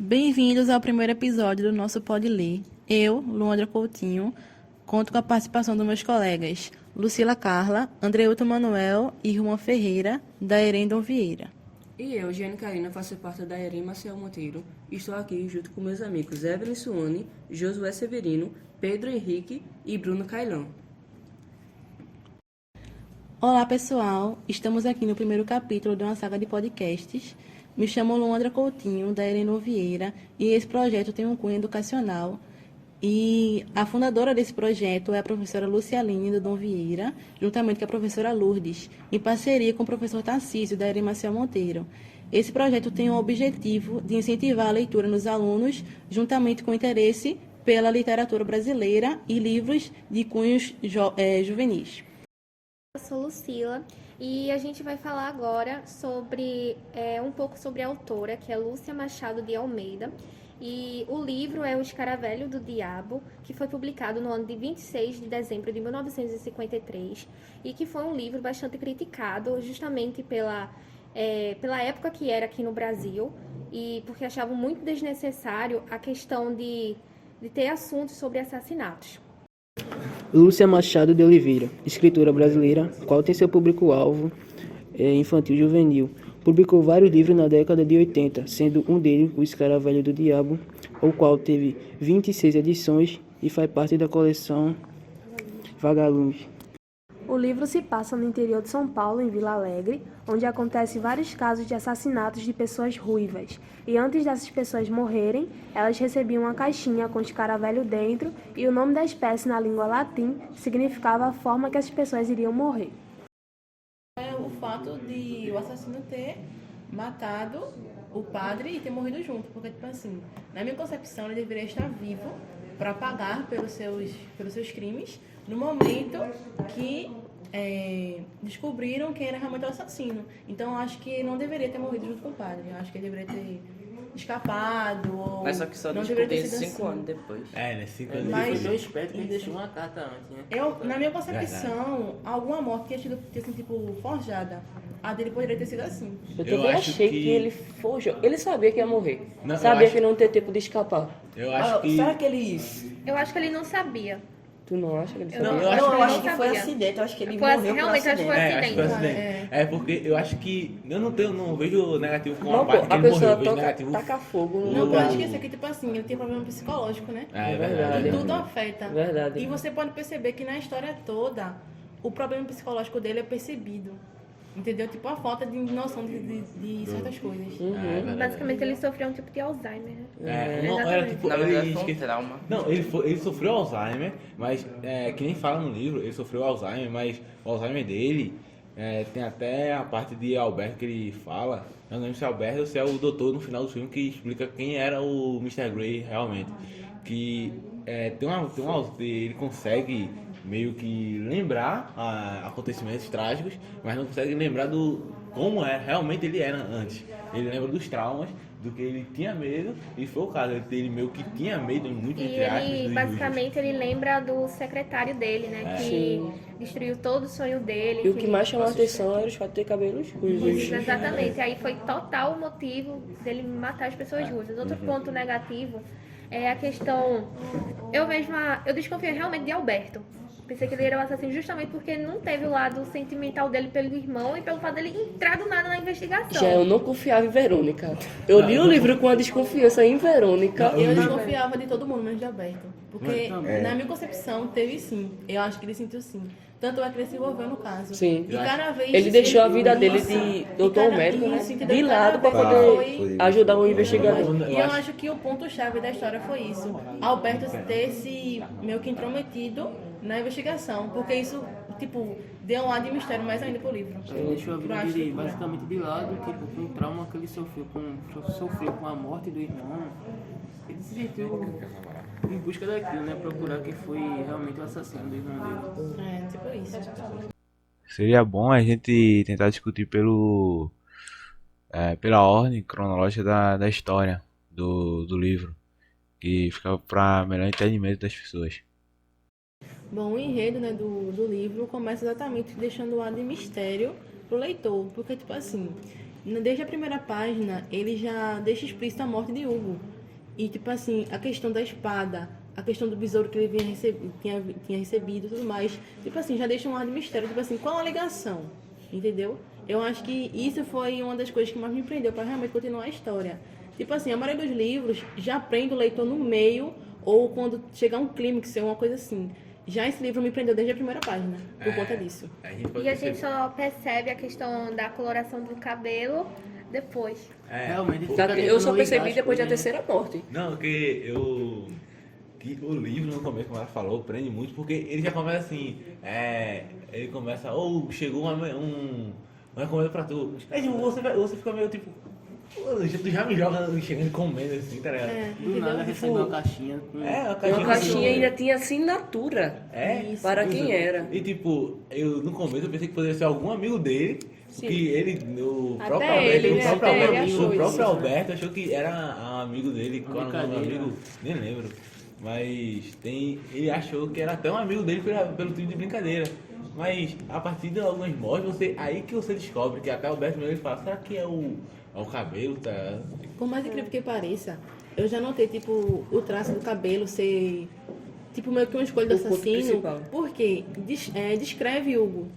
Bem-vindos ao primeiro episódio do nosso Pode Ler. Eu, Luandra Coutinho, conto com a participação dos meus colegas Lucila Carla, Andreuto Manuel e Juan Ferreira, da Erendon Vieira. E eu, Giane Karina, faço parte da Erem Maciel Monteiro. Estou aqui junto com meus amigos Evelyn Suane, Josué Severino, Pedro Henrique e Bruno Cailão. Olá, pessoal! Estamos aqui no primeiro capítulo de uma saga de podcasts. Me chamo Luandra Coutinho, da Erendon Vieira, e esse projeto tem um cunho educacional. E a fundadora desse projeto é a professora Lucialine do Dom Vieira, juntamente com a professora Lourdes, em parceria com o professor Tarcísio, da Erem Maciel Monteiro. Esse projeto tem o objetivo de incentivar a leitura nos alunos, juntamente com o interesse pela literatura brasileira e livros de cunhos juvenis. Eu sou Lucila e a gente vai falar agora sobre um pouco sobre a autora, que é Lúcia Machado de Almeida. E o livro é O Escaravelho do Diabo, que foi publicado no ano de 26 de dezembro de 1953 e que foi um livro bastante criticado justamente pela época que era aqui no Brasil e porque achavam muito desnecessário a questão de ter assuntos sobre assassinatos. Lúcia Machado de Oliveira, escritora brasileira, qual tem seu público-alvo infantil e juvenil. Publicou vários livros na década de 80, sendo um deles O Escaravelho do Diabo, o qual teve 26 edições e faz parte da coleção Vagalumes. O livro se passa no interior de São Paulo, em Vila Alegre, onde acontecem vários casos de assassinatos de pessoas ruivas. E antes dessas pessoas morrerem, elas recebiam uma caixinha com escaravelho dentro e o nome da espécie na língua latim significava a forma que as pessoas iriam morrer. É o fato de o assassino ter matado o padre e ter morrido junto, porque, tipo assim, na minha concepção, ele deveria estar vivo para pagar pelos seus crimes no momento que descobriram quem era realmente o assassino. Então, eu acho que ele não deveria ter morrido junto com o padre. Eu acho que ele deveria ter escapado ou Mas só que só não deveria ter descobriu sido 5 assim. anos depois. Né? 5 anos Mas- Ele depois. foi tão esperto que ele deixou uma carta antes, né? Na minha concepção, alguma morte tinha sido tipo, forjada. A dele poderia ter sido assim. Eu Eu também acho achei que- que ele fugiu. Ele sabia que ia morrer. Não, eu sabia acho- que não ia ter tempo de escapar. Eu acho que. Será que ele. Eu acho que ele não sabia. Tu não acha que ele Eu sabia? eu acho Não, que eu acho ele que não foi sabia. acidente. Eu acho que ele Foi morreu realmente, por acho que foi acidente. Acho que foi acidente. acidente. É porque eu acho que. Eu não vejo negativo com Não, a pô, parte que a ele morreu. pessoa Eu vejo toca, negativo. taca fogo no Não lugar. pode esquecer que, tipo assim, ele tinha problema psicológico, né? É verdade. E tudo afeta. Verdade. E você pode perceber que na história toda, o problema psicológico dele é percebido. Entendeu? Tipo, a falta de noção de certas coisas. É verdade. Basicamente, ele sofreu um tipo de Alzheimer. Né? É, não, era Exatamente. tipo. Na verdade, ele foi um esquece- trauma. Não, ele sofreu Alzheimer, mas que nem fala no livro, ele sofreu Alzheimer, mas o Alzheimer dele tem até a parte de Alberto que ele fala. Eu não lembro se é Alberto ou se é o doutor no final do filme que explica quem era o Mr. Grey realmente. Que ele consegue meio que lembrar acontecimentos trágicos, mas não consegue lembrar do como realmente ele era antes. Ele lembra dos traumas, do que ele tinha medo, e foi o caso. Ele meio que tinha medo, muito E entre aspas, ele, dos basicamente, ele lembra do secretário dele, né? Que destruiu todo o sonho dele. E o que mais chamou a atenção era o fato de ter cabelos ruivos. Exatamente. Aí foi total o motivo dele matar as pessoas ruivas. Outro ponto negativo é a questão... Eu desconfio realmente de Alberto. Pensei que ele era o assassino justamente porque não teve o lado sentimental dele pelo irmão e pelo fato dele entrar do nada na investigação. Já eu não confiava em Verônica. Eu li o livro com a desconfiança em Verônica. Eu desconfiava de todo mundo, menos de Alberto. Porque, na minha concepção, teve sim. Eu acho que ele sentiu sim. Tanto é que ele se envolveu no caso. Sim. E cada vez... Ele deixou a vida dele Isso. de E doutor cada- médico, né? isso, entendeu? De lado pra Cada vez poder foi- ajudar o investigador. E eu acho que o ponto-chave da história foi isso. Alberto ter se meio que intrometido na investigação. Porque isso, tipo, deu um ar de mistério mais ainda pro livro. Ele deixou a vida Eu acho dele que- basicamente de lado, tipo, com o trauma que ele sofreu com a morte do irmão. Ele se sentiu em busca daquilo, né? Procurar quem foi realmente o assassino do irmão dele. É, tipo isso. Seria bom a gente tentar discutir pela ordem cronológica da história do livro, que fica para melhor entendimento das pessoas. Bom, o enredo, né, do livro começa exatamente deixando o ar de mistério pro leitor. Porque, tipo assim, desde a primeira página, ele já deixa explícito a morte de Hugo. E, tipo assim, a questão da espada, a questão do besouro que ele tinha recebido e tudo mais, tipo assim, já deixa um ar de mistério. Tipo assim, qual a ligação? Entendeu? Eu acho que isso foi uma das coisas que mais me prendeu para realmente continuar a história. Tipo assim, a maioria dos livros já prende o leitor no meio ou quando chegar um clímax, uma coisa assim. Já esse livro me prendeu desde a primeira página, por conta disso. E a gente só percebe a questão da coloração do cabelo depois. Realmente, Eu só percebi depois da terceira morte. Não, porque que o livro no começo, como ela falou, prende muito, porque ele já começa assim, ele começa, chegou uma encomenda pra tu. Aí tipo, você fica meio tipo, tu já me joga chegando encomenda assim, tá ligado? Do nada recebeu uma caixinha com... A Uma caixinha ainda tinha assinatura para quem era. E tipo, eu no começo eu pensei que poderia ser algum amigo dele, porque o próprio Até Alberto, ele, né? Até ele achou o próprio isso. Alberto achou que era amigo dele, qual era o nome do Brincadeira. amigo? Nem lembro. Mas ele achou que era até um amigo dele pelo tipo de brincadeira. Mas a partir de algumas mortes, aí que você descobre que até o Alberto mesmo ele fala, será que é o cabelo, tá? Por mais incrível que pareça, eu já notei, tipo, o traço do cabelo ser, tipo, meio que uma escolha do O ponto assassino. principal. Porque descreve Hugo.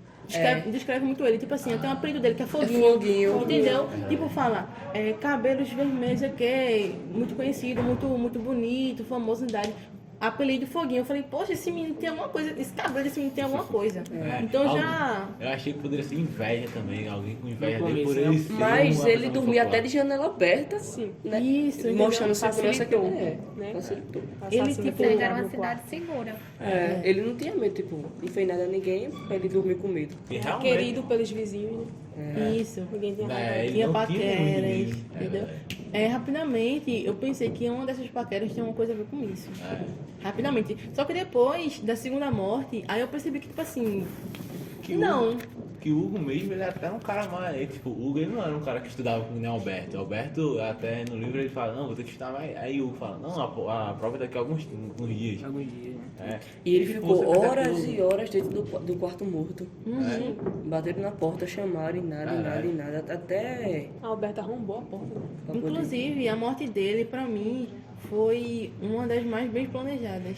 Descreve muito ele. Tipo assim, até o apelido dele, que é Foguinho. Foguinho. Entendeu? Tipo, fala, cabelos vermelhos, muito conhecido, muito bonito, famoso na idade. Apelido Foguinho. Eu falei, poxa, esse menino tem alguma coisa, esse cabelo desse menino tem alguma coisa. Então já... Eu achei que poderia ser inveja também, alguém com inveja No dele por começo, ele né? ser Mas uma ele pessoa dormia popular. até de janela aberta, né? Isso, entendeu? Mostrando segurança que ele é. né? Facilitou. Ele, tipo, Ele era uma cidade segura. Ele não tinha medo, tipo, não fez nada a ninguém pra ele dormir com medo. E realmente, Querido pelos vizinhos, né? Isso. Ninguém tinha raiva. ele Tinha não tinha paqueras, ninguém. entendeu? Rapidamente, eu pensei que uma dessas paqueras tinha uma coisa a ver com isso. Rapidamente. Só que depois da segunda morte, aí eu percebi que, tipo assim, Que não. Que o Hugo mesmo, ele era até um cara mais. Tipo, o Hugo ele não era um cara que estudava com nem Alberto. Alberto, até no livro, ele fala, não, vou ter que estudar mais. Aí o Hugo fala, não, a prova é daqui a alguns dias. Alguns dias, né? E ele Tipo, ficou você pensa horas que e horas dentro do quarto morto. Bateram na porta, chamaram e nada, e nada, Caralho. e nada. Até A Alberta arrombou a porta. Né? pra poder- Inclusive, a morte dele, pra mim, foi uma das mais bem planejadas.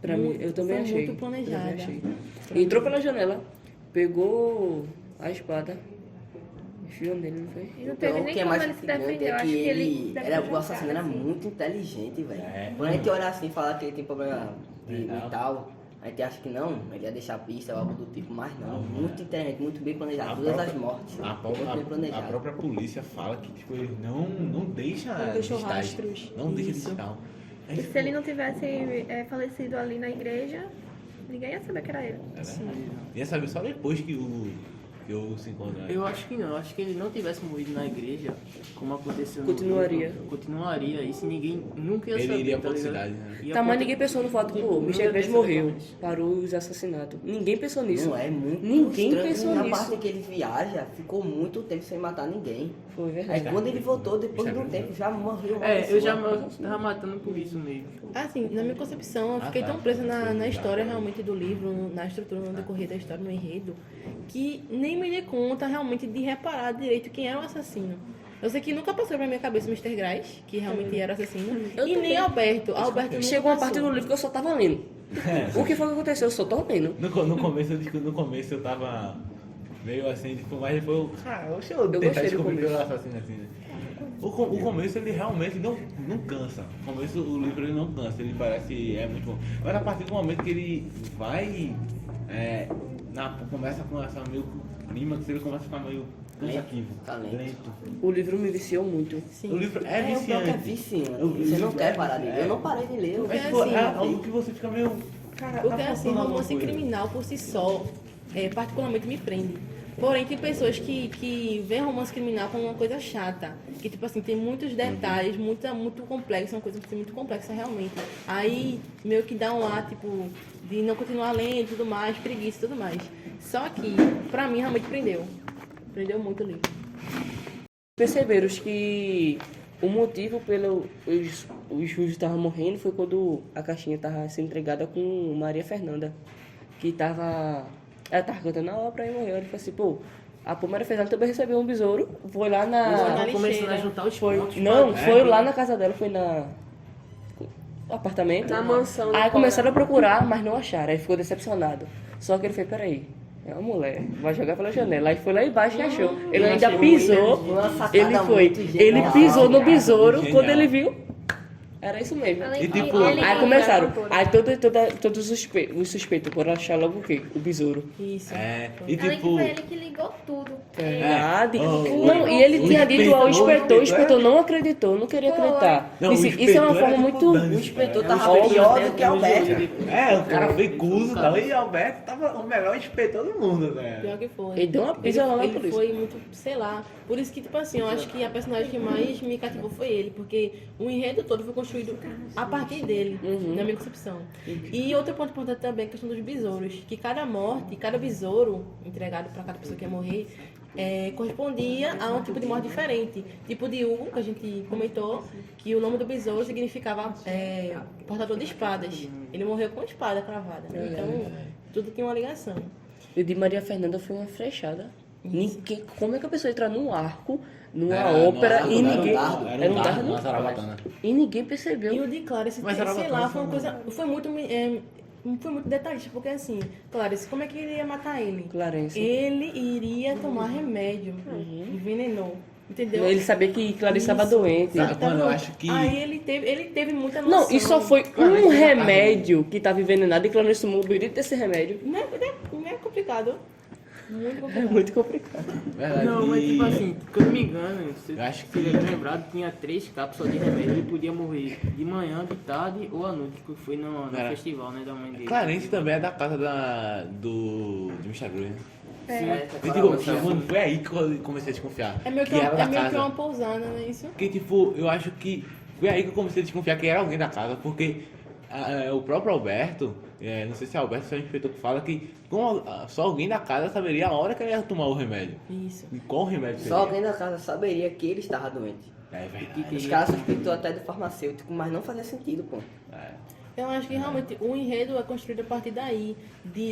Pra mim, eu também Foi achei. muito Eu planejada. também achei. Entrou pela janela, pegou a espada, enfiou nele, não foi? E não teve Então, o nem que é como mais ele se intrigante defender. Eu é acho que que ele ele deve era, ter o assassino era jogado, assim. muito inteligente, velho. É. Quando a gente olha assim e fala que ele tem problema de Legal. mental, a gente acha que não, ele ia deixar pista ou algo do tipo, mas não. Não, Muito inteligente, muito bem A planejado. Todas própria- as mortes. A muito bem própria, a planejado. própria polícia fala que tipo, ele não deixa Não deixou listar, rastros. Não deixa Isso. listar. Aí, E tipo, se ele não tivesse falecido ali na igreja, ninguém ia saber que era ele. É verdade. Ia saber só depois que o se encontra. Eu acho que não, acho que ele não tivesse morrido na igreja, como aconteceu Continuaria. no livro, continuaria, isso ninguém nunca ia Ele saber, iria tá pra outra ligado? cidade, né? Ia Tá, mas contar- ninguém pensou no fato, pô, o Michel Grace morreu, parou os assassinatos. Ninguém pensou nisso. Não é muito Ninguém estranho. pensou Na nisso. parte que ele viaja, ficou muito tempo sem matar ninguém. Foi Aí verdade. quando ele voltou, depois de um tempo, já morreu uma É, eu já pessoa. tava matando por isso mesmo. Assim, na minha concepção, eu fiquei tá. tão presa na história realmente do livro, na estrutura, no decorrer da história, no enredo, que nem me dei conta realmente de reparar direito quem era o assassino. Eu sei que nunca passou pra minha cabeça o Mr. Graz, que realmente era o assassino, Eu e nem também. Alberto. Alberto nunca Chegou uma parte passou. do livro que eu só tava lendo. O que foi que aconteceu? Eu só tô lendo. No começo eu tava meio assim, tipo, mas depois eu. Cara, deixa eu tentar gostei do descobrir começo. pelo assassino assim, né? O começo ele realmente não cansa. O começo o livro ele não cansa, ele parece muito bom. Mas a partir do momento que ele vai. Começa com essa meio clima, que ele começa a ficar meio cansativo. Tá lento. Lento. O livro me viciou muito. Sim. O livro é O pior que é viciante. viciante. O Você não livro quer é- parar de ler. Eu não parei de ler. Eu Mas, É pô, assim, é algo que você fica meio. Cara, Porque tá assim, faltando romance alguma coisa. criminal por si só, particularmente me prende. Porém, tem pessoas que veem romance criminal como uma coisa chata. Que, tipo assim, tem muitos detalhes, muito complexo, uma coisa muito complexa realmente. Aí, meio que dá um ar, tipo, de não continuar lendo e tudo mais, preguiça e tudo mais. Só que, pra mim, realmente prendeu. Prendeu muito o livro. Perceberam que o motivo pelo os Júlio estavam morrendo foi quando a caixinha estava sendo entregada com Maria Fernanda, que tava. Ela tava cantando a obra e morreu. Ele falou assim, pô, A Pomera fez, ela também recebeu um besouro, foi lá Eles na... estavam começando a juntar os Foi, pontos. não, foi lá na casa dela, foi na... apartamento. Na mansão. Aí começaram a procurar, mas não acharam. Aí ficou decepcionado. Só que ele fez, peraí, é uma mulher, vai jogar pela janela. Aí foi lá embaixo e achou. Ele ainda pisou, ele foi. Ele pisou no besouro, quando ele viu, era isso mesmo. Além E que tipo, ele Aí que começaram. era autora. Aí todos os suspeitos foram achar logo o quê? O besouro. Isso. É, e Além que tipo, foi ele que ligou tudo. Verdade. Oh, Não, e ele o tinha dito ao inspetor, o inspetor é? não acreditou, não queria acreditar. Não, o Isso é uma inspetor forma era muito. tipo O Dani. inspetor É, tava o pior inspetor do que é Alberto. o cara foi cuso e tal, e Alberto tava o melhor inspetor do mundo, velho. Pior que foi. Ele deu uma pisa lá Ele por isso. foi muito, sei lá. Por isso que, tipo assim, eu acho que a personagem que mais me cativou foi ele, porque o enredo todo foi construído a partir dele, na minha concepção. E outro ponto importante também é a questão dos besouros, que cada morte, cada besouro entregado para cada pessoa que ia morrer, correspondia a um tipo de morte diferente. Tipo de Hugo, que a gente comentou, que o nome do besouro significava portador de espadas. Ele morreu com espada cravada. Então, tudo tinha uma ligação. E o de Maria Fernanda foi uma flechada. Ninguém, como é que a pessoa entra num arco, numa Era ópera, no e arco, ninguém. era um dardo, não? uma zarabatana. E ninguém E percebeu. o de Clarice, Mas era sei bacana, lá, foi uma foi coisa. Foi muito detalhista, porque assim, Clarice, como é que ele ia matar ele? Clarence. Ele iria tomar remédio, envenenou. Entendeu? Ele sabia que Clarice estava Isso. doente. Sabe, Tava mano, eu doente. acho que- Aí ele teve muita noção. Não, e só foi Clarence um era remédio que estava envenenado e Clarice tomou o birito desse remédio. Não é complicado. Muito É complicado. muito complicado. Verdade. Não, mas e- tipo assim, que eu não me engano, se Eu acho se ele é lembrado, tinha 3 cápsulas de remédio. Ele podia morrer de manhã, de tarde ou à noite, que foi no Era. festival, né, da mãe dele. Clarence também é da casa do Mr. Green. É, E tipo, mano, foi aí que eu comecei a desconfiar. É meio que, era da meio que casa. uma pousada, não é isso? Porque, tipo, eu acho que foi aí que eu comecei a desconfiar que era alguém da casa, porque o próprio Alberto, não sei se é Alberto ou se é o inspetor que fala que só alguém da casa saberia a hora que ele ia tomar o remédio. Isso. E qual remédio seria? Só alguém da casa saberia que ele estava doente. É verdade. Os caras suspeitou até do farmacêutico, mas não fazia sentido, pô. Eu acho que realmente o enredo é construído a partir daí,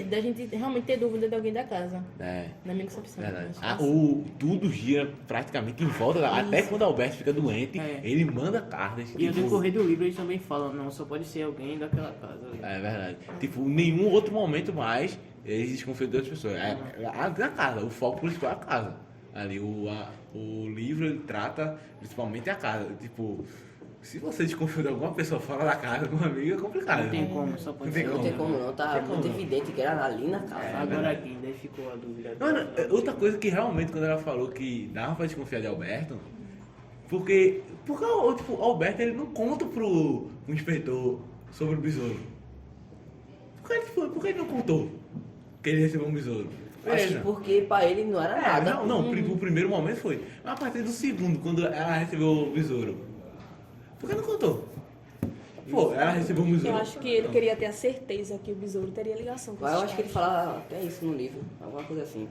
da gente realmente ter dúvida de alguém da casa. É. Na minha concepção. Verdade. Acho que é assim. Tudo gira praticamente em volta da. Até quando Alberto fica doente, É. ele manda cartas. E no tipo, decorrer do livro eles também falam, não, só pode ser alguém daquela casa. É verdade. Tipo, nenhum outro momento mais eles desconfiam de outras pessoas. Na casa, o foco principal é a casa. Ali, o livro ele trata principalmente a casa. Tipo, se você desconfia de alguma pessoa fora da casa, com um amigo, é complicado. Não tem como, só pode Não ser. tem Não tem como não, tá Tem como muito não. evidente que era ali na casa. Agora aqui, daí ficou a dúvida. Mano, outra coisa que realmente, quando ela falou que dava pra desconfiar de Alberto, porque tipo, o Alberto ele não conta pro inspetor sobre o besouro. Por que ele não contou que ele recebeu um besouro? Acho que Beleza. porque pra ele não era nada. Não, o primeiro momento foi. Mas a partir do segundo, quando ela recebeu o besouro, por que não contou? Pô, ela recebeu um besouro. Eu acho que ele queria ter a certeza que o besouro teria ligação com Mas eu esses acho que ele caras. fala até isso no livro, alguma coisa assim.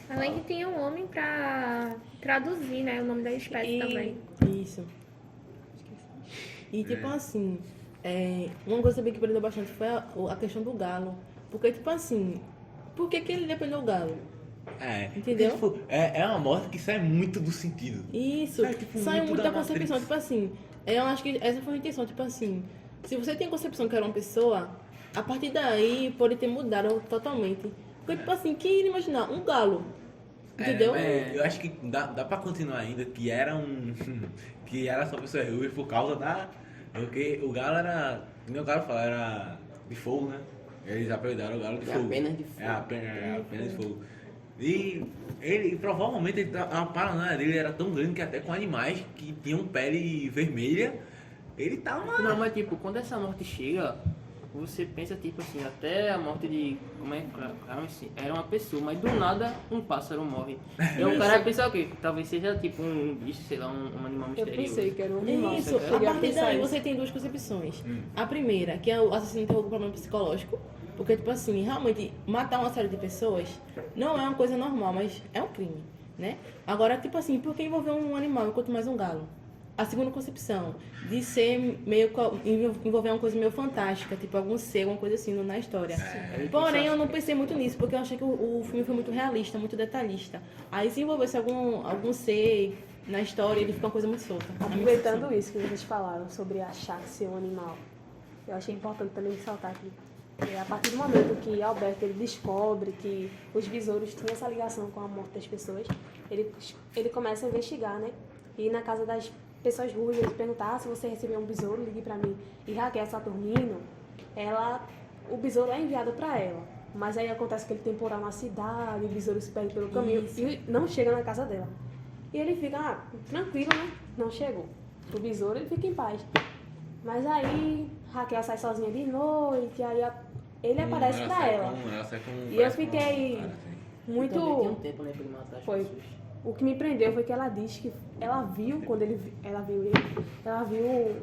Além que tinha um homem pra traduzir, né, o nome da espécie também. Isso. E tipo assim, uma coisa também que prendeu bastante foi a questão do galo. Porque, tipo assim, por que ele dependeu do galo? Entendeu? Porque, tipo, é uma morte que sai muito do sentido. Isso, Tipo, sai muito da Matrix. concepção, tipo assim, eu acho que essa foi a intenção, tipo assim, se você tem a concepção que era uma pessoa, a partir daí pode ter mudado totalmente. Porque, tipo assim, quem iria imaginar? Um galo, entendeu? Eu acho que dá pra continuar ainda que era que era só pessoa ruim por causa da. Porque o galo era. Como o galo fala, era de fogo, né? Eles apelidaram o galo de É fogo. apenas de fogo. Apenas de fogo. E ele provavelmente a paranoia dele era tão grande que até com animais que tinham pele vermelha, ele tava. Não, mas tipo, quando essa morte chega, você pensa tipo assim, até a morte de. Como é que era uma pessoa, mas do nada um pássaro morre. E o cara pensa o quê? Talvez seja tipo um bicho, sei lá, um animal Eu misterioso. pensei que era um animal. Isso, eu a cheguei a partir pensar daí isso. você tem duas concepções. A primeira, que é o assassino tem algum problema psicológico, porque, tipo assim, realmente, matar uma série de pessoas não é uma coisa normal, mas é um crime, né? Agora, tipo assim, por que envolver um animal enquanto mais um galo? a segunda concepção de ser envolver uma coisa meio fantástica, tipo algum ser, alguma coisa assim na história. Porém, eu não pensei muito nisso, porque eu achei que o filme foi muito realista, muito detalhista. Aí se envolvesse algum ser na história, ele fica uma coisa muito solta. Aproveitando isso que vocês falaram sobre achar ser um animal, eu achei importante também ressaltar que a partir do momento que Alberto ele descobre que os besouros tinham essa ligação com a morte das pessoas, ele começa a investigar, né? E na casa das pessoas ruins, ele perguntar se você recebeu um besouro, ligue pra mim. E Raquel Saturnino, o besouro é enviado pra ela. Mas aí acontece aquele temporal na cidade, o besouro se perde pelo caminho e não chega na casa dela. E ele fica, tranquilo, né? Não chegou. O besouro, ele fica em paz. Mas aí Raquel sai sozinha de noite, e aí ele aparece pra ela. E eu fiquei muito... Também tem um tempo, né, pra ele matar as Foi. pessoas. O que me prendeu foi que ela disse que ela viu, quando ela viu ele, ela viu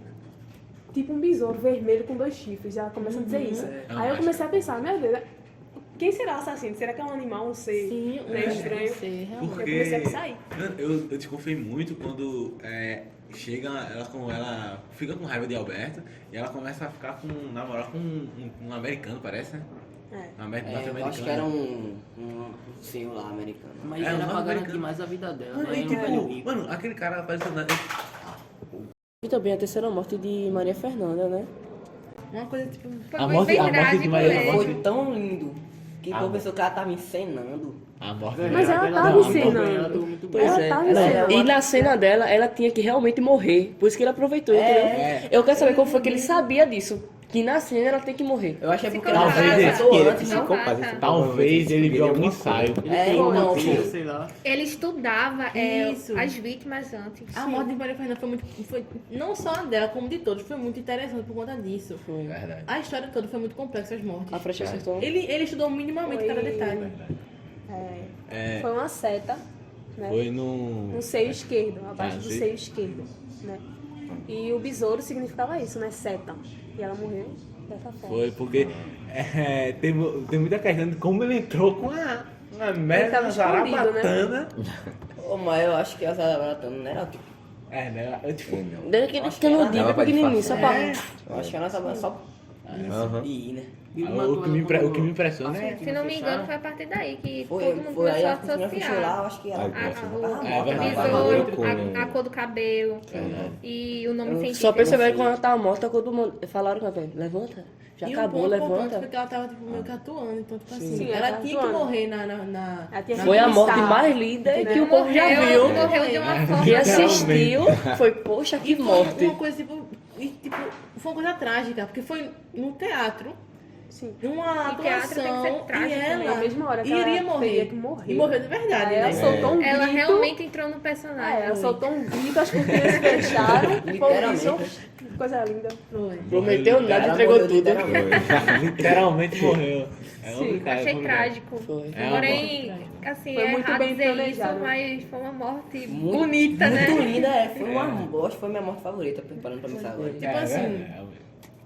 tipo um besouro vermelho com 2 chifres. Ela começa a dizer isso. Aí eu comecei a pensar, meu Deus, quem será o assassino? Será que é um animal, um ser estranho? Eu comecei a pensar aí. Eu desconfiei muito quando ela fica com raiva de Alberto e ela começa a ficar namorar com um americano, parece, né? Eu acho que era um senhor lá americano. Mas era pra garantir mais a vida dela, Mano, né? e tipo, mano, aquele cara parece... E também a terceira morte de Maria Fernanda, né? Uma coisa tipo... Foi A muito morte bem de trágico, Maria, né? a morte- Foi tão lindo que o professor que ela tava encenando. A morte Mas ela tava ensinando. Pois Ela é. tava Não, ensinando. e na cena dela, ela tinha que realmente morrer. Por isso que ele aproveitou, entendeu? Eu quero saber como foi que ele sabia disso. Que na cena ela tem que morrer. Eu achei porque Psicopata. ela Talvez passou ele- antes, não? psicopata. Talvez ele viu algum ensaio. Sei lá. Ele estudava Isso. as vítimas antes. A morte de Maria Fernanda foi não só a dela, como de todos. Foi muito interessante por conta disso. Verdade. A história toda foi muito complexa, as mortes. A Frecha acertou. Ele estudou minimamente cada detalhe. Foi uma seta, né? Foi no... No seio esquerdo, abaixo do sim. seio esquerdo, né? E o besouro significava isso, né? Seta. E ela morreu dessa forma. Foi porque tem muita questão de como ele entrou com uma merda tava escondido, zarabatana. Ô, mas eu acho que a Zarabatana não era tipo. Né? Eu, tipo... Daquele Acho que ela canudinho dava pra pequenininho, só pra... Eu acho que ela tava só. Ir, né? O que me impressiona é... Se não me engano, foi a partir daí que todo mundo Foi aí começou a a fechou lá, eu associar. acho que ela. O verdade. besouro, a cor do cabelo e o nome científico. Só perceberam quando ela tava morta, quando falaram com ela, levanta, já E acabou, um ponto importante levanta. foi que ela tava tipo, meio que atuando, então tipo assim, Sim, ela ela tinha atuando. que morrer na Ela tinha Foi a que morte estar. mais linda que o povo já Morreu, viu. morreu de uma forma... Quem assistiu foi, poxa, que morte. Uma coisa tipo, foi uma coisa trágica, porque foi no teatro. Sim. Uma E teatro tem que ser atuação trágico e também. ela Na mesma hora que iria ela morrer. teria que morrer. E morreu de verdade, Aí ela né? soltou um Ela grito. realmente entrou no personagem. Ela soltou um grito, as cortinas se fecharam. Literalmente. Foi que coisa linda. Foi. Prometeu nada, Ela entregou morreu tudo. literalmente. Literalmente morreu. Sim, Achei trágico. Foi. Porém, assim, Foi é muito errado bem dizer planejado. isso, mas foi uma morte Muito- bonita, né? Muito linda, foi uma. Eu acho que foi minha morte favorita, preparando pra pensar agora. Tipo assim,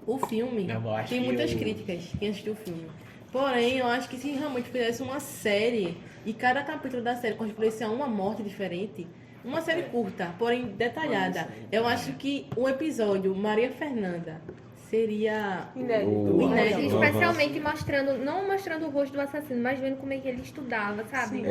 o filme Eu acho tem que muitas críticas, quem assistiu o filme. Porém, eu acho que se realmente fizesse uma série, e cada capítulo da série correspondesse a uma morte diferente, uma série curta, porém detalhada, eu acho que o episódio Maria Fernanda seria Inédito. inédito. Especialmente mostrando, não mostrando o rosto do assassino, mas vendo como é que ele estudava, sabe?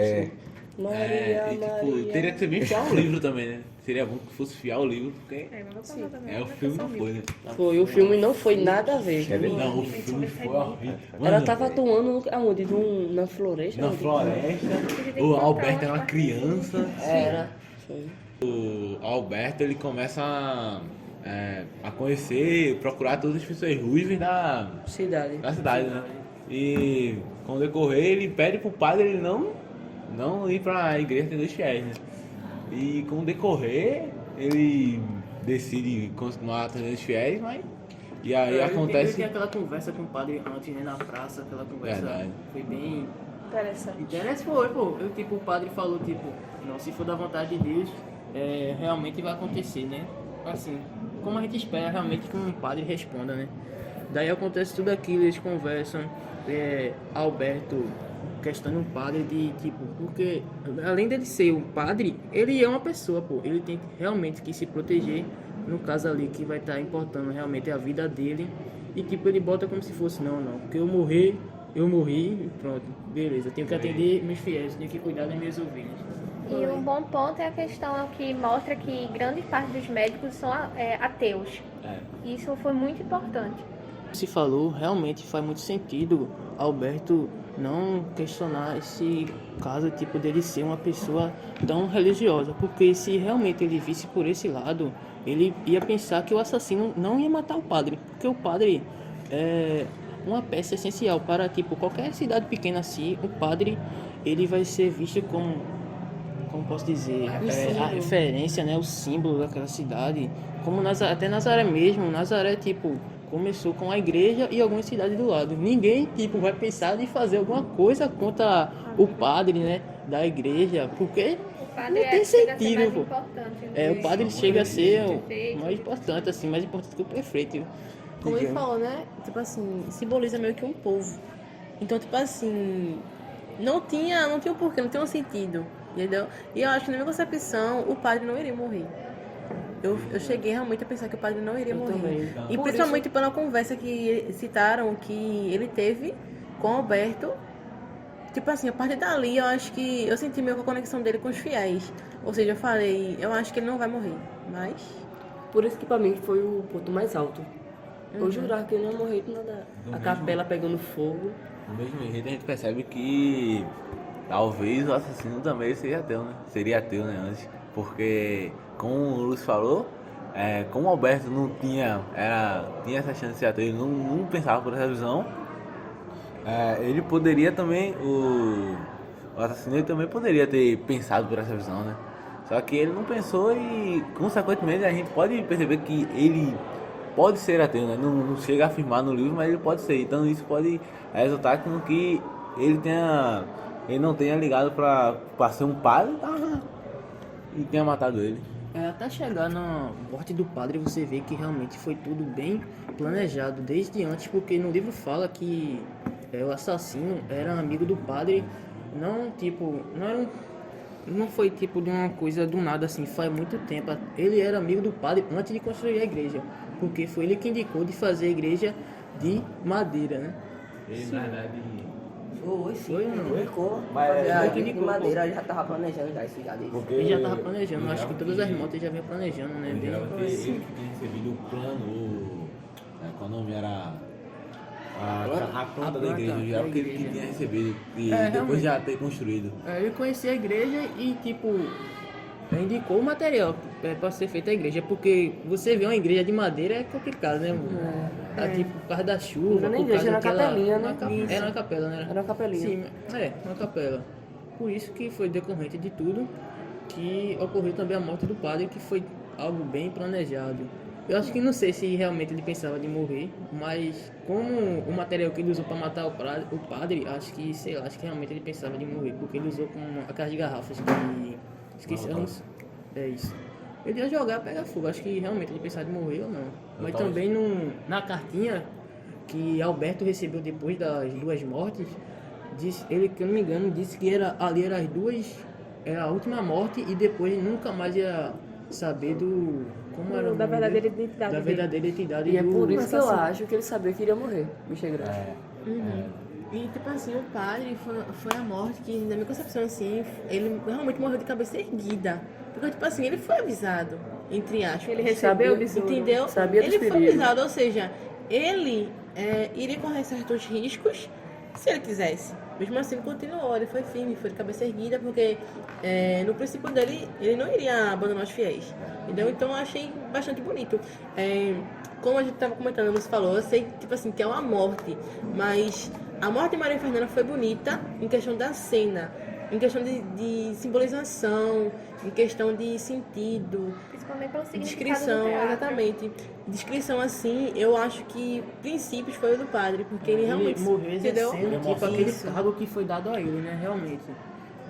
Maria, e, tipo, Maria. teria que ser bem fiel ao livro também, né? Seria bom que fosse fiel ao livro, porque É, mas vou falar também, o mas filme só não mil. foi, né? Foi, o filme não foi nada a ver. Não, o filme foi horrível. Ela Mano, tava atuando aonde? Na floresta? na Onde? floresta, tem que o contar Alberto umas era uma partes. criança. Era. Foi. O Alberto, ele começa a conhecer, procurar todas as pessoas ruivas da Cidade. cidade, né? E com o decorrer, ele pede pro padre ele não ir pra igreja ter 2 fiéis, né? E com o decorrer, ele decide continuar tendo 2 fiéis, mas... E aí Ele acontece... tem aquela conversa com o padre antes, né, na praça, aquela conversa Verdade. foi bem Interessante. interessante, foi, pô. Tipo, o padre falou, tipo, não, se for da vontade de Deus, realmente vai acontecer, né? Assim, como a gente espera realmente que um padre responda, né? Daí acontece tudo aquilo, eles conversam, Alberto questiona o padre de, tipo, porque além dele ser um padre, ele é uma pessoa, pô. Ele tem realmente que se proteger no caso ali, que vai estar importando realmente a vida dele. E tipo, ele bota como se fosse, não, porque eu morri, e pronto, beleza. Tenho que atender meus fiéis, tenho que cuidar das minhas ovelhas. E um bom ponto é a questão que mostra que grande parte dos médicos são ateus. Isso foi muito importante. Se falou, realmente faz muito sentido Alberto não questionar esse caso tipo dele ser uma pessoa tão religiosa, porque se realmente ele visse por esse lado, ele ia pensar que o assassino não ia matar o padre, porque o padre é uma peça essencial para tipo qualquer cidade pequena assim. O padre ele vai ser visto como posso dizer, a referência, né, o símbolo daquela cidade, como até Nazaré mesmo. Nazaré tipo começou com a igreja e algumas cidades do lado. Ninguém tipo vai pensar em fazer alguma coisa contra o padre, né, da igreja, porque não tem sentido, pô. O padre chega a ser o mais importante, assim, mais importante que o prefeito. Como ele falou, né? Tipo assim, simboliza meio que um povo. Então, tipo assim, não tinha um porquê, não tinha um sentido, entendeu? E eu acho que na minha concepção, o padre não iria morrer. Eu cheguei realmente a pensar que o padre não iria morrer. E principalmente pela conversa que citaram que ele teve com o Alberto. Tipo assim, a partir dali eu acho que eu senti meio que a conexão dele com os fiéis. Ou seja, eu falei, eu acho que ele não vai morrer, mas... Por isso que pra mim foi o ponto mais alto. Eu jurava que ele não ia morrer do nada. A capela pegando fogo. Do mesmo jeito a gente percebe que talvez o assassino também seja ateu, né? Seria ateu, né, antes. Porque, como o Lúcio falou, como o Alberto não tinha essa chance de ser ateu, ele não pensava por essa visão, ele poderia também, o assassino ele também poderia ter pensado por essa visão, né? Só que ele não pensou e, consequentemente, a gente pode perceber que ele pode ser ateu, né? Não chega a afirmar no livro, mas ele pode ser. Então isso pode resultar com que ele não tenha ligado para ser um padre e tenha matado ele. Até chegar na morte do padre, você vê que realmente foi tudo bem planejado desde antes, porque no livro fala que o assassino era amigo do padre, não foi tipo de uma coisa do nada assim, faz muito tempo. Ele era amigo do padre antes de construir a igreja, porque foi ele que indicou de fazer a igreja de madeira, né? Ele, na verdade... Foi, não? Indicou. Mas A igreja de madeira já tava planejando já isso já dele. Ele já tava planejando, acho que todas as mortes já vinha planejando, né? Ele tinha recebido o plano, qual o nome era... A planta da igreja, já porque ele tinha recebido e depois já ter construído. Ele conhecia a igreja e tipo indicou o material para ser feita a igreja, porque você vê uma igreja de madeira é complicado, né, amor? Tipo, por causa da chuva, não era nem igreja, era uma capelinha, né? Era uma capela, né? Era uma capelinha. Sim, uma capela. Por isso que foi decorrente de tudo que ocorreu também a morte do padre, que foi algo bem planejado. Eu acho que não sei se realmente ele pensava de morrer, mas como o material que ele usou para matar o padre, acho que realmente ele pensava de morrer, porque ele usou com aquelas garrafas que... Esqueci, é isso. Ele ia jogar, pegar fogo, acho que realmente ele pensava de morrer ou não. Mas também na cartinha que Alberto recebeu depois das duas mortes, ele, que eu não me engano, disse que ali era a última morte e depois nunca mais ia saber como era da verdadeira identidade. Da verdadeira identidade. E é por isso que eu acho que ele sabia que iria morrer, bicho grande. E tipo assim, o padre foi a morte que, na minha concepção, assim, ele realmente morreu de cabeça erguida. Porque, tipo assim, ele foi avisado, entre aspas. Ele recebeu, entendeu? Sabia ele dos foi perigos. avisado, ou seja, ele iria correr certos riscos se ele quisesse. Mesmo assim, ele continuou, ele foi firme, foi de cabeça erguida, porque no princípio dele, ele não iria abandonar os fiéis. Entendeu? Então, eu achei bastante bonito. Como a gente estava comentando, você falou, eu sei tipo assim, que é uma morte, mas a morte de Maria Fernanda foi bonita em questão da cena, em questão de simbolização, em questão de sentido, Principalmente pelo significado descrição, do teatro. exatamente. Descrição assim, eu acho que princípios foi o do padre, porque ele realmente morreu entendeu? exercendo tipo, aquele Isso. cargo que foi dado a ele, né? Realmente.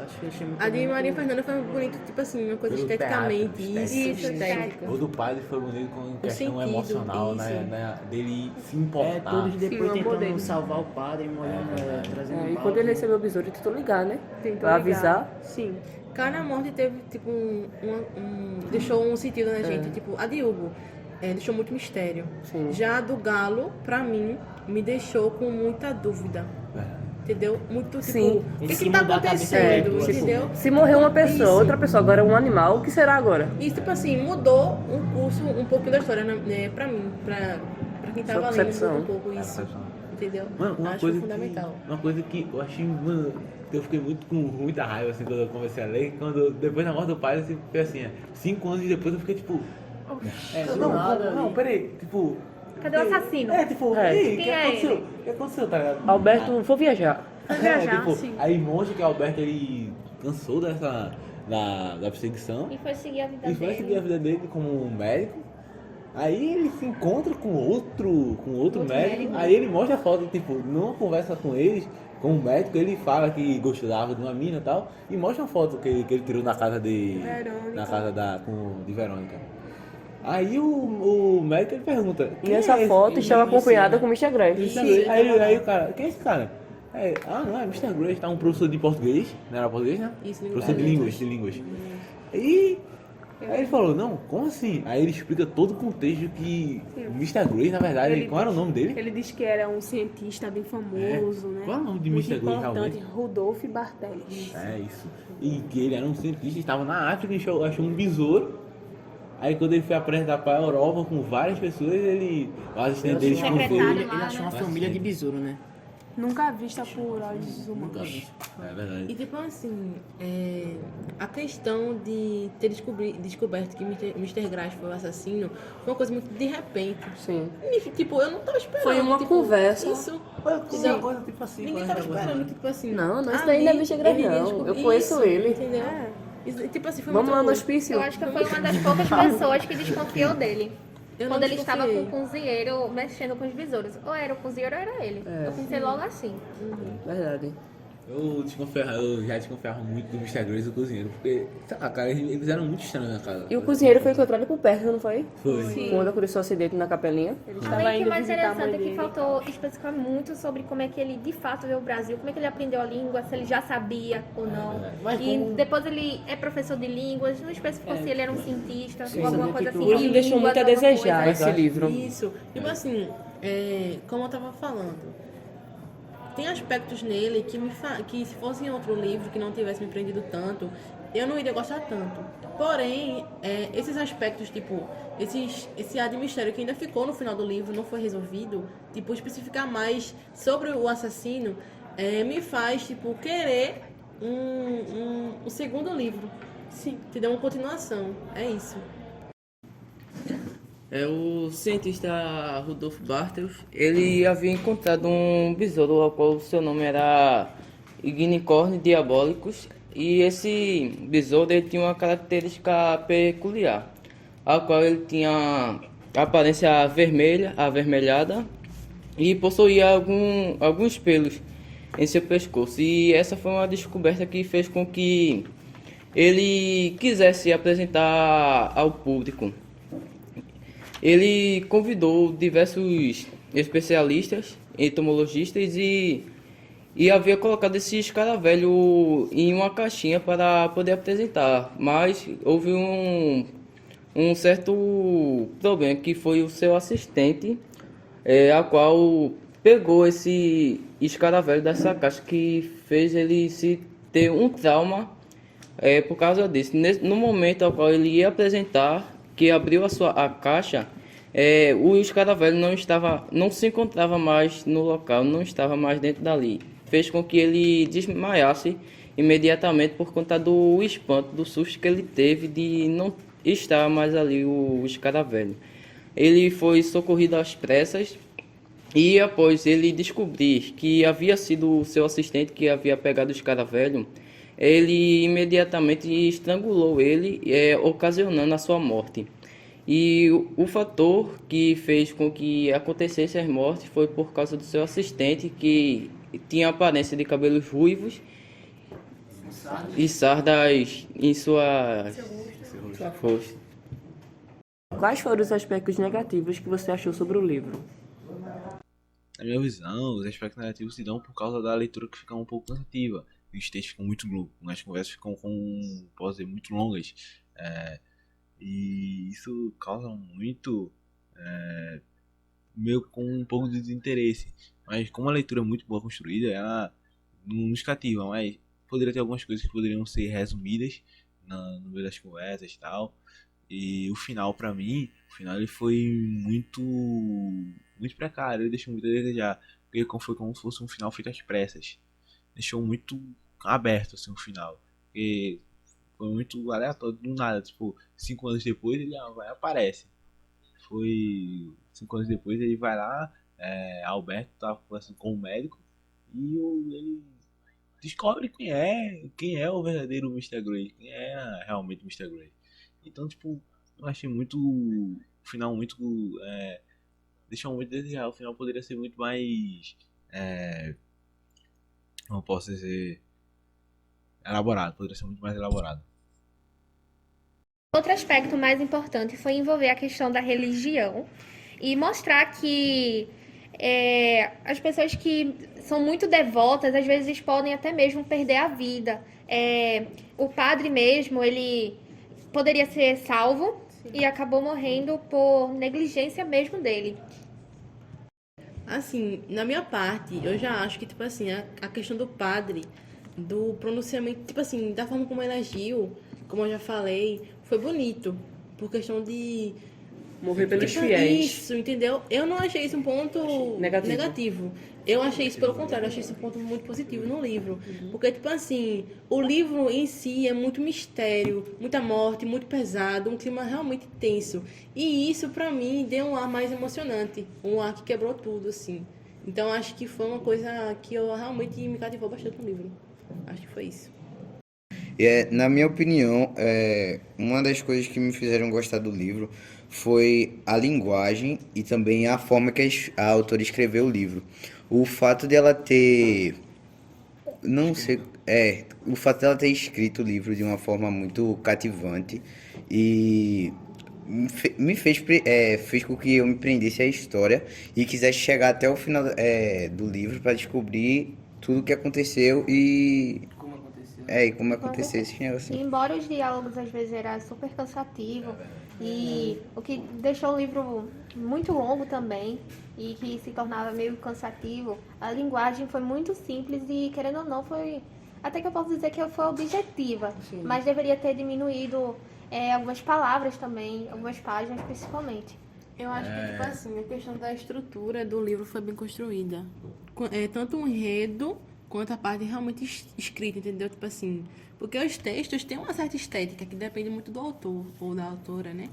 Acho que eu achei muito A de bonito. Maria Fernanda foi bonito, tipo assim, uma coisa Pelo esteticamente, teatro, isso, estético. estético. O do padre foi bonito com questão sentido, emocional, isso. né? Dele se importar. Todos depois Sim, o amor tentando dele. salvar o padre, molhando, trazendo E balde. quando ele recebeu o besouro, ele tentou ligar, né? Tentou Pra ligar. avisar. Sim. Cada morte teve, tipo, deixou um sentido na gente. Tipo, a de Hugo deixou muito mistério. Sim. Já a do Galo, pra mim, me deixou com muita dúvida. Entendeu? Muito, tipo, Sim. o que tá acontecendo, entendeu? Se morreu uma pessoa, Isso. outra pessoa, agora é um animal, o que será agora? E, tipo assim, mudou um curso, um pouquinho da história, né, pra mim, pra quem tava lendo, percepção. mudou um pouco isso. Entendeu? Mano, Acho fundamental. uma coisa que eu achei, mano, que eu fiquei muito com muita raiva assim quando eu comecei a ler, depois da morte do pai, assim, foi assim, 5 anos depois eu fiquei tipo. Não, peraí, tipo. Cadê o assassino? Tipo, É. ei, o Quem que é aconteceu? O que aconteceu, tá ligado? Alberto foi viajar. Tipo, aí mostra que o Alberto ele cansou da perseguição E foi seguir a vida e foi dele. seguir a vida dele como um médico. Aí ele se encontra com outro médico, aí ele mostra a foto, tipo, numa conversa com eles, com o médico, ele fala que gostava de uma mina e tal, e mostra uma foto que ele tirou na casa de Verônica. Aí o médico ele pergunta. E "Quem essa é esse?" foto estava acompanhada Isso, com o Mr. Graves. Aí o cara, quem é esse cara? Não, é Mr. Grace, tá um professor de português, não era português, né? Isso, Professor de línguas. E aí ele falou, não, como assim? Aí ele explica todo o contexto que o Mr. Grace, na verdade, qual era o nome dele? Ele disse que era um cientista bem famoso, né? Qual é o nome de Muito Mr. Grace importante, realmente? Rudolf Bartels. É isso. E que ele era um cientista, estava na África e achou um besouro. Aí quando ele foi apresentar para a Europa com várias pessoas, o assistente dele desconfiou. Ele achou uma família de besouro, né? Nunca vista por olhos humanos. É verdade. E tipo assim, a questão de ter descoberto que Mr. Grace foi o assassino foi uma coisa muito de repente. Sim. E, tipo, eu não tava esperando. Foi uma tipo, conversa. Isso. Foi uma coisa tipo assim. Ninguém tava esperando, tipo assim. Não, isso daí não é Mr. Grace, ele não. descobriu Eu conheço isso, ele. Entendeu? Isso, tipo assim, foi Vamos muito lá no hospício. Eu acho que foi uma das poucas pessoas que desconfiou dele. Eu não Quando ele estava com desconfiei. o cozinheiro mexendo com os besouros. Ou era o cozinheiro ou era ele. Eu pensei logo assim. Verdade. Eu já desconfiava muito do Mr. Grace do cozinheiro, porque, sei lá, cara, eles eram muito estranhos na casa. E o cozinheiro foi encontrado por perto, não foi? Foi. Quando aconteceu o acidente na capelinha. Ele estava Além que indo o mais visitar a mãe interessante é que dele. faltou especificar muito sobre como é que ele de fato veio ao Brasil, como é que ele aprendeu a língua, se ele já sabia ou não. E depois ele é professor de línguas, não especificou se ele era um cientista ou alguma coisa assim. O livro de deixou línguas, muito a alguma desejar, coisa. esse livro. Isso. Tipo assim, como eu tava falando, tem aspectos nele que se fosse em outro livro que não tivesse me prendido tanto, eu não iria gostar tanto. Porém, esses aspectos, tipo, esse ar de mistério que ainda ficou no final do livro, não foi resolvido, tipo, especificar mais sobre o assassino, me faz, tipo, querer um segundo livro. Sim. Te dá uma continuação. É isso. O cientista Rudolf Bartels, ele havia encontrado um besouro ao qual seu nome era Ignicorn diabolicus, e esse besouro ele tinha uma característica peculiar, a qual ele tinha aparência vermelha, avermelhada, e possuía alguns pelos em seu pescoço. E essa foi uma descoberta que fez com que ele quisesse apresentar ao público. Ele convidou diversos especialistas, entomologistas e havia colocado esse escaravelho em uma caixinha para poder apresentar, mas houve um certo problema, que foi o seu assistente, a qual pegou esse escaravelho dessa caixa, que fez ele se ter um trauma por causa disso. No momento ao qual ele ia apresentar, que abriu a caixa, o escaravelho não se encontrava mais no local, não estava mais dentro dali. Fez com que ele desmaiasse imediatamente por conta do espanto, do susto que ele teve de não estar mais ali o escaravelho. Ele foi socorrido às pressas e, após ele descobrir que havia sido o seu assistente que havia pegado o escaravelho, ele imediatamente estrangulou ele, ocasionando a sua morte. E o fator que fez com que acontecesse as mortes foi por causa do seu assistente, que tinha aparência de cabelos ruivos e sardas em sua rosto. Quais foram os aspectos negativos que você achou sobre o livro? Na minha visão, os aspectos negativos se dão por causa da leitura que fica um pouco cansativa. os textos ficam muito longos, as conversas ficam posso dizer, muito longas. E isso causa muito meio com um pouco de desinteresse. Mas como a leitura é muito boa construída, ela não nos cativa, mas poderia ter algumas coisas que poderiam ser resumidas no meio das conversas e tal. E o final, pra mim, ele foi muito precário, ele deixou muito a desejar. Porque foi como se fosse um final feito às pressas. Deixou muito aberto assim o final. Porque foi muito aleatório, do nada. Tipo, 5 anos depois ele vai aparece. Foi 5 anos depois ele vai lá, Alberto tá conversando com o médico e ele descobre quem é o verdadeiro Mr. Grey, quem é realmente o Mr. Grey. Então, tipo, eu achei muito o final muito deixou muito a desejar. O final poderia ser muito mais não posso dizer elaborado, poderia ser muito mais elaborado. Outro aspecto mais importante foi envolver a questão da religião e mostrar que as pessoas que são muito devotas, às vezes podem até mesmo perder a vida. O padre mesmo, ele poderia ser salvo e acabou morrendo por negligência mesmo dele. Assim, na minha parte, eu já acho que, tipo assim, a questão do padre, do pronunciamento, tipo assim, da forma como ele agiu, como eu já falei, foi bonito, por questão de morrer pelos fiéis. Isso, entendeu? Eu não achei isso um ponto negativo. Eu achei isso, pelo contrário, eu achei isso um ponto muito positivo no livro. Porque, tipo assim, o livro em si é muito mistério, muita morte, muito pesado, um clima realmente tenso. E isso, pra mim, deu um ar mais emocionante, um ar que quebrou tudo, assim. Então, acho que foi uma coisa que eu realmente me cativou bastante no livro. Acho que foi isso. Na minha opinião, uma das coisas que me fizeram gostar do livro foi a linguagem e também a forma que a autora escreveu o livro. O fato de ela ter... Não sei... o fato de ela ter escrito o livro de uma forma muito cativante e me fez com que eu me prendesse à história e quisesse chegar até o final do livro para descobrir tudo o que aconteceu e como aconteceu esse negócio. E embora os diálogos às vezes eram super cansativos e o que deixou o livro muito longo também e que se tornava meio cansativo, a linguagem foi muito simples e, querendo ou não, foi, até que eu posso dizer que foi objetiva, mas deveria ter diminuído algumas palavras também, algumas páginas principalmente. Eu acho que, tipo assim, a questão da estrutura do livro foi bem construída. Tanto o enredo quanto a parte realmente escrita, entendeu? Tipo assim, porque os textos têm uma certa estética que depende muito do autor ou da autora, né?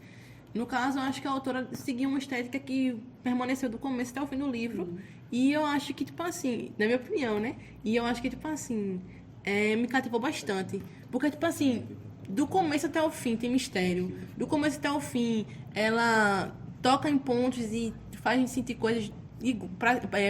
No caso, eu acho que a autora seguiu uma estética que permaneceu do começo até o fim do livro. E eu acho que, tipo assim, na minha opinião, né? E eu acho que, tipo assim, me cativou bastante. Porque, tipo assim, do começo até o fim tem mistério. Do começo até o fim, ela toca em pontos e faz a gente sentir coisas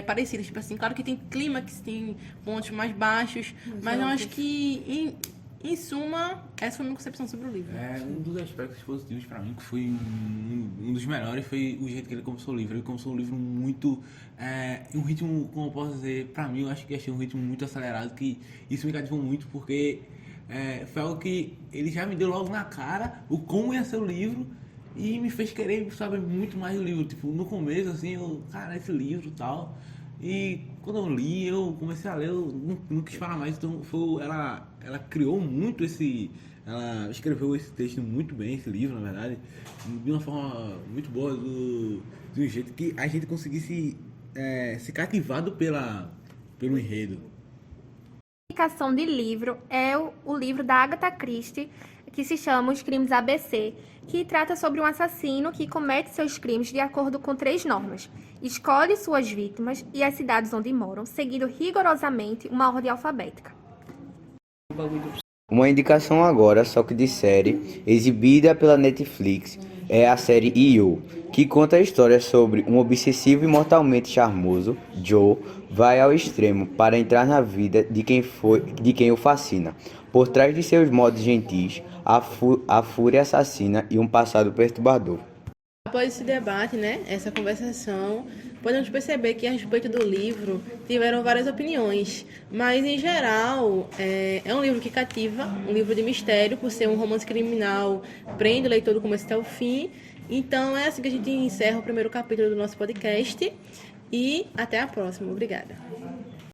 parecidas, tipo assim, claro que tem clímax, tem pontos mais baixos, mas eu acho que em suma, essa foi a minha concepção sobre o livro. Um dos aspectos positivos pra mim, que foi um dos melhores, foi o jeito que ele começou o livro. Ele começou o livro muito, um ritmo, como eu posso dizer, pra mim, eu acho que achei um ritmo muito acelerado, que isso me cativou muito, porque foi algo que ele já me deu logo na cara, o como ia ser o livro, e me fez querer saber muito mais do livro. Tipo, no começo, assim, esse livro e tal. E quando eu li, eu comecei a ler, eu não quis falar mais. Então, ela criou muito ela escreveu esse texto muito bem, esse livro, na verdade, de uma forma muito boa, de um jeito que a gente conseguisse ser cativado pelo enredo. A indicação de livro é o livro da Agatha Christie, que se chama Os Crimes ABC, que trata sobre um assassino que comete seus crimes de acordo com 3 normas. Escolhe suas vítimas e as cidades onde moram, seguindo rigorosamente uma ordem alfabética. Uma indicação agora, só que de série, exibida pela Netflix, é a série You, que conta a história sobre um obsessivo e mortalmente charmoso, Joe, vai ao extremo para entrar na vida de quem o fascina. Por trás de seus modos gentis, a fúria assassina e um passado perturbador. Após esse debate, né, essa conversação, podemos perceber que a respeito do livro tiveram várias opiniões, mas em geral é um livro que cativa, um livro de mistério, por ser um romance criminal, prende o leitor do começo até o fim. Então é assim que a gente encerra o primeiro capítulo do nosso podcast e até a próxima. Obrigada.